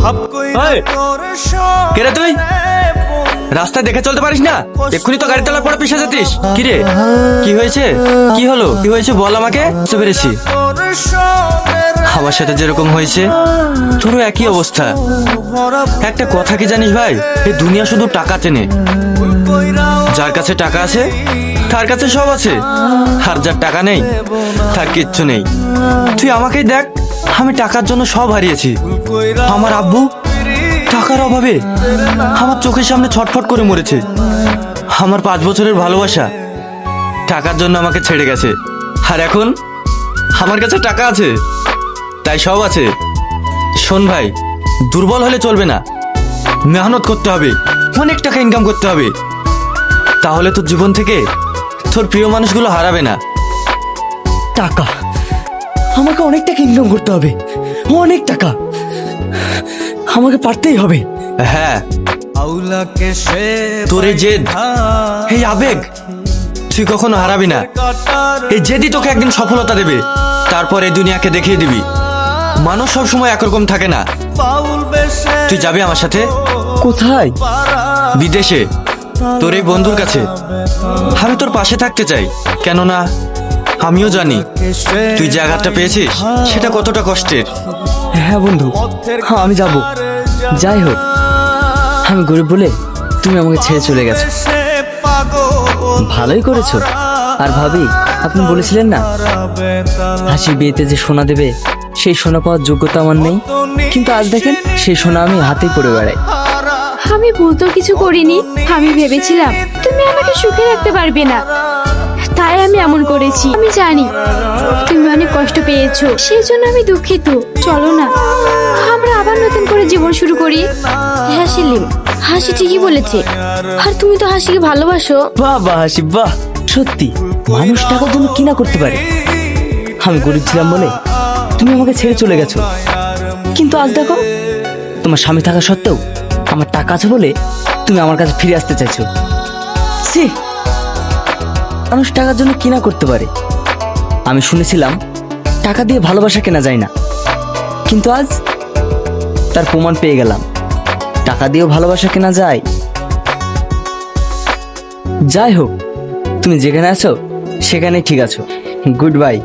এই, কে রে তুই? রাস্তায় দেখে চলতে পারিস না? এক্ষুনি তো গাড়ি তলায় পড়ে পিষে যেতিস। কি রে, কি হয়েছে? কি হলো, কি হয়েছে বল আমাকে। বুঝতে পেরেছি, আমার সাথে যেরকম হয়েছে তোরও একই অবস্থা। একটা কথা কি জানিস ভাই, এই দুনিয়া শুধু টাকা চেনে। যার কাছে টাকা আছে তার কাছে সব আছে, আর যার টাকা নেই তার কিচ্ছু নেই। তুই আমাকেই দেখ, আমি টাকার জন্য সব হারিয়েছি। আমার আব্বু টাকার অভাবে আমার চোখের সামনে ছটফট করে মরেছে। আমার 5 বছরের ভালোবাসা টাকার জন্য আমাকে ছেড়ে গেছে। আর এখন আমার কাছে টাকা আছে তাই সব আছে। শোন ভাই, দুর্বল হলে চলবে না, মেহনত করতে হবে, অনেক টাকা ইনকাম করতে হবে। তাহলে তোর জীবন থেকে তোর প্রিয় মানুষগুলো হারাবে না। টাকা, আমাকে অনেক টাকা ইনকাম করতে হবে, অনেক টাকা আমাকে পারতেই হবে। হ্যাঁ, তোর এই জেদ, এই আবেগ তুই কখনো হারাবি না। এই জেদই তোকে একদিন সফলতা দেবে। তারপর এই দুনিয়াকে দেখিয়ে দিবি মানুষ সব সময় একরকম থাকে না। তুই যাবি আমার সাথে? কোথায়? বিদেশে, তোর এই বন্ধুর কাছে। আমি তোর পাশে থাকতে চাই, কেননা আমিও জানি তুই যে আঘাতটা পেয়েছিস সেটা কতটা কষ্টের। হ্যাঁ বন্ধু, হ্যাঁ আমি যাব। যাই হোক, আমি গরিব বলে তুমি আমাকে ছেড়ে চলে গেছো, ভালোই করেছো। আর ভাবি, আপনি বলেছিলেন না হাসির বিয়েতে যে সোনা দেবে, সেই সোনা পাওয়ার যোগ্যতা আমার নেই, কিন্তু আজ দেখেন সেই সোনা আমি হাতেই পড়ে বেড়াই। আমি ভুল তো কিছু করিনি। আমি ভেবেছিলাম তুমি আমাকে সুখে রাখতে পারবে না, তাই আমি এমন করেছি। আমি জানি তুমি অনেক কষ্ট পেয়েছো, সেই জন্য আমি দুঃখিত। চলো না, আমরা আবার নতুন করে জীবন শুরু করি। হ্যাঁ সেলিম, হাসি ঠিকই বলেছে। আর তুমি তো হাসিকে ভালোবাসো। বাহ বাহ হাসি, বাহ। সত্যি, মানুষ টাকার জন্য কি না করতে পারে। আমি গরিব ছিলাম বলে তুমি আমাকে ছেড়ে চলে গেছো, কিন্তু আজ দেখো তোমার স্বামী থাকা সত্ত্বেও আমার টাকা আছে বলে তুমি আমার কাছে ফিরে আসতে চাইছো। ছি, মানুষ টাকার জন্য কি না করতে পারে। আমি শুনেছিলাম টাকা দিয়ে ভালোবাসা কেনা যায় না, কিন্তু আজ তার প্রমাণ পেয়ে গেলাম টাকা দিয়েও ভালোবাসা কেনা যায়। যাই হোক, তুমি যেখানে আছো সেখানে ঠিক আছো। Good bye.